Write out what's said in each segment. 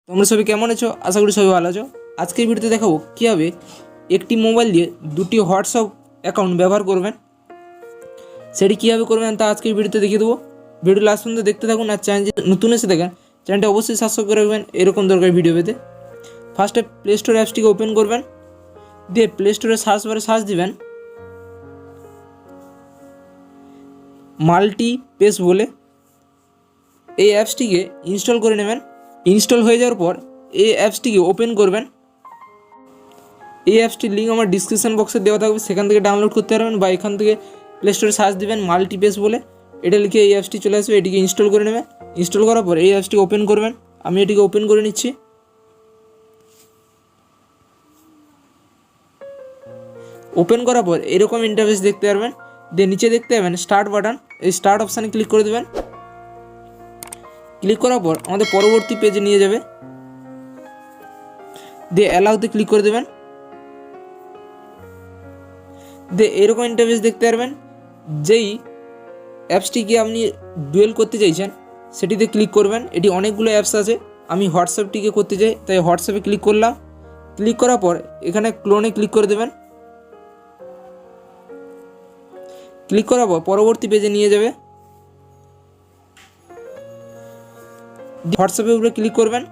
তোমরা সবাই কেমন আছো? আশা করি সবাই ভালো আছো। আজকের ভিডিওতে দেখাবো কীভাবে একটি মোবাইল দিয়ে দুটি হোয়াটসঅ্যাপ অ্যাকাউন্ট ব্যবহার করবেন। সেটি কীভাবে করবেন তা আজকের ভিডিওতে দেখিয়ে দেবো। ভিডিও লাস্ট পর্যন্ত দেখতে থাকুন। আর চ্যানেল যদি নতুন এসে দেখেন চ্যানেলটা অবশ্যই সাবস্ক্রাইব করে রাখবেন এরকম দরকারি ভিডিও পেতে। ফার্স্টে প্লে স্টোর অ্যাপসটিকে ওপেন করবেন, দিয়ে প্লে স্টোরে সার্চ বারে সার্চ দিবেন মাল্টি পেজ বলে। এই অ্যাপসটিকে ইনস্টল করে নেবেন। ইনস্টল হয়ে যাওয়ার পর এই অ্যাপসটিকে ওপেন করবেন। এই অ্যাপসটির লিঙ্ক আমার ডিসক্রিপশন বক্সে দেওয়া থাকবে, সেখান থেকে ডাউনলোড করতে পারবেন, বা এখান থেকে প্লে স্টোরে সার্চ দেবেন মাল্টিপেজ বলে, এটা লিখে এই অ্যাপসটি চলে আসবে। এটিকে ইনস্টল করে নেবেন। ইনস্টল করার পর এই অ্যাপসটিকে ওপেন করবেন। আমি এটিকে ওপেন করে নিচ্ছি। ওপেন করার পর এরকম ইন্টারফেস দেখতে পারবেন। দিয়ে নিচে দেখতে পাবেন স্টার্ট বাটন, এই স্টার্ট অপশানে ক্লিক করে দেবেন। ক্লিক করার পর আমাদের পরবর্তী পেজে নিয়ে যাবে। দিয়ে অ্যালাউতে ক্লিক করে দেবেন। দিয়ে এরকম ইন্টারফেস দেখতে পারবেন। যেই অ্যাপসটিকে আপনি ডুয়েল করতে চাইছেন সেটিতে ক্লিক করবেন। এটি অনেকগুলো অ্যাপস আছে, আমি হোয়াটসঅ্যাপটিকে করতে চাই তাই হোয়াটসঅ্যাপে ক্লিক করলাম। ক্লিক করার পর এখানে ক্লোনে ক্লিক করে দেবেন। ক্লিক করার পর পরবর্তী পেজে নিয়ে যাবে। হোয়াটসঅ্যাপের উপরে ক্লিক করবেন।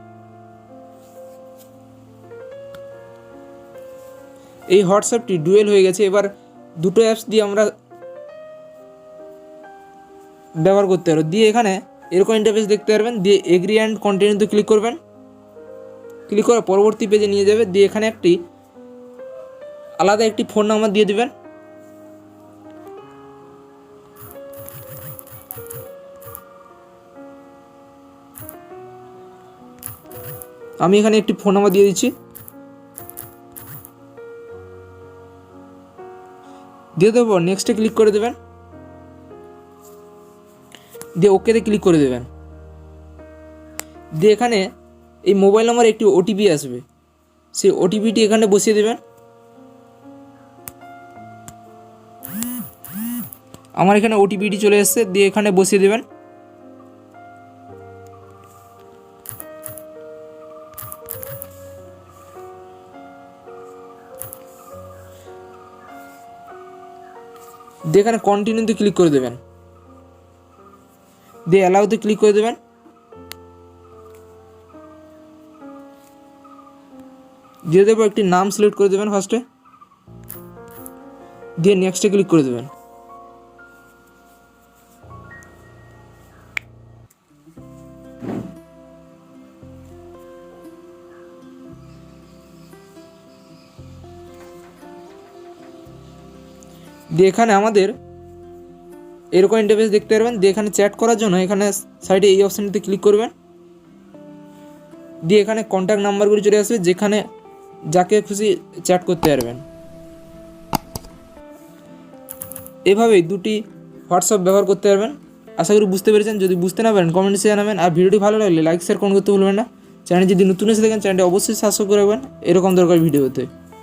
এই হোয়াটসঅ্যাপটি ডুয়েল হয়ে গেছে। এবার দুটো অ্যাপস দিয়ে আমরা ব্যবহার করতে পারবো। দিয়ে এখানে এরকম ইন্টারফেস দেখতে পারবেন। দিয়ে এগ্রি অ্যান্ড কন্টিনিউতে ক্লিক করবেন। ক্লিক করে পরবর্তী পেজে নিয়ে যাবে। দিয়ে এখানে একটি আলাদা একটি ফোন নাম্বার দিয়ে দেবেন। আমি এখানে একটি ফোন নাম্বার দিয়ে দিচ্ছি। দিয়ে দেওয়ার পর নেক্সটে ক্লিক করে দেবেন। দিয়ে ওকেতে ক্লিক করে দেবেন। দিয়ে এখানে এই মোবাইল নাম্বার একটি ওটিপি আসবে, সেই ওটিপিটি এখানে বসিয়ে দেবেন। আমার এখানে ওটিপিটি চলে এসেছে। দিয়ে এখানে বসিয়ে দেবেন। দিয়ে এখানে কন্টিনিউতে ক্লিক করে দেবেন। দিয়ে অ্যালাউতে ক্লিক করে দেবেন। দিয়ে দেবো একটি নাম সিলেক্ট করে দেবেন ফার্স্টে। দিয়ে নেক্সটে ক্লিক করে দেবেন। দিয়ে এখানে আমাদের এরকম ইন্টারফেস দেখতে পারবেন। দিয়ে এখানে চ্যাট করার জন্য এখানে সাইডে এই অপশানটিতে ক্লিক করবেন। দিয়ে এখানে কন্ট্যাক্ট নাম্বারগুলি চলে আসবে, যেখানে যাকে খুশি চ্যাট করতে পারবেন। এভাবেই দুটি হোয়াটসঅ্যাপ ব্যবহার করতে পারবেন। আশা করি বুঝতে পেরেছেন। যদি বুঝতে না পারেন কমেন্টসে জানাবেন। আর ভিডিওটি ভালো লাগলে লাইক শেয়ার কমেন্ট করতে ভুলবেন না। চ্যানেল যদি নতুন এসে দেখেন চ্যানেলটি অবশ্যই সাবস্ক্রাইব করে রাখবেন এরকম দরকার ভিডিও হতে।